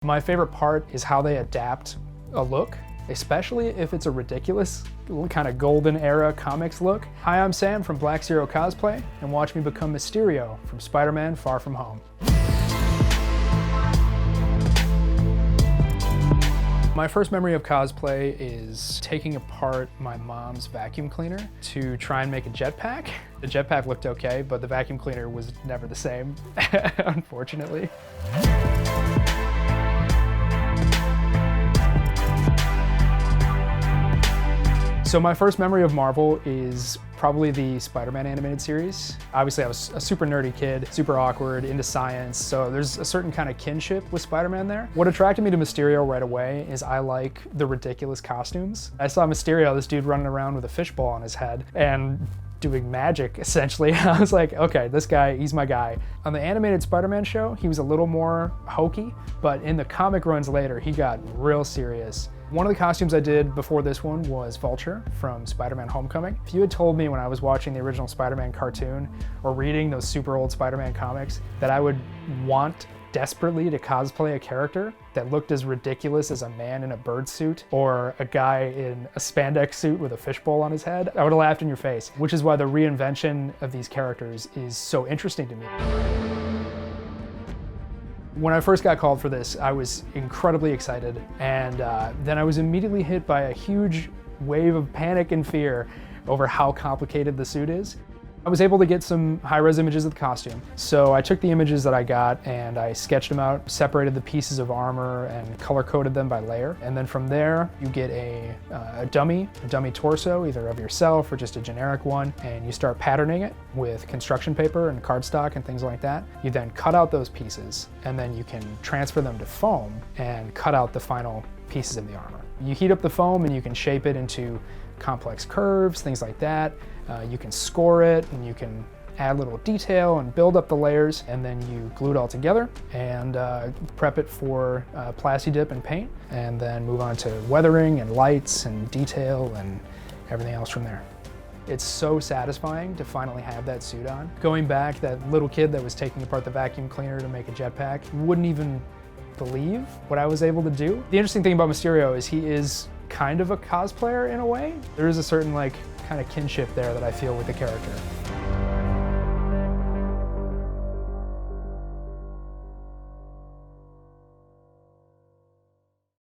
My favorite part is how they adapt a look, especially if it's a ridiculous kind of golden era comics look. Hi, I'm Sam from Black Zero Cosplay, and watch me become Mysterio from Spider-Man Far From Home. My first memory of cosplay is taking apart my mom's vacuum cleaner to try and make a jetpack. The jetpack looked okay, but the vacuum cleaner was never the same, unfortunately. So my first memory of Marvel is probably the Spider-Man animated series. Obviously I was a super nerdy kid, super awkward, into science, so there's a certain kind of kinship with Spider-Man there. What attracted me to Mysterio right away is I like the ridiculous costumes. I saw Mysterio, this dude running around with a fishbowl on his head and doing magic, essentially. I was like, okay, this guy, he's my guy. On the animated Spider-Man show, he was a little more hokey, but in the comic runs later, he got real serious. One of the costumes I did before this one was Vulture from Spider-Man Homecoming. If you had told me when I was watching the original Spider-Man cartoon or reading those super old Spider-Man comics that I would want desperately to cosplay a character that looked as ridiculous as a man in a bird suit or a guy in a spandex suit with a fishbowl on his head, I would have laughed in your face, which is why the reinvention of these characters is so interesting to me. When I first got called for this, I was incredibly excited, and then I was immediately hit by a huge wave of panic and fear over how complicated the suit is. I was able to get some high-res images of the costume, so I took the images that I got and I sketched them out, separated the pieces of armor and color-coded them by layer, and then from there you get a dummy torso, either of yourself or just a generic one, and you start patterning it with construction paper and cardstock and things like that. You then cut out those pieces, and then you can transfer them to foam and cut out the final pieces of the armor. You heat up the foam and you can shape it into complex curves, things like that. You can score it and you can add little detail and build up the layers, and then you glue it all together and prep it for plasti dip and paint, and then move on to weathering and lights and detail and everything else from there. It's so satisfying to finally have that suit on. Going back, that little kid that was taking apart the vacuum cleaner to make a jetpack wouldn't even believe what I was able to do. The interesting thing about Mysterio is he is kind of a cosplayer in a way. There is a certain kind of kinship there that I feel with the character.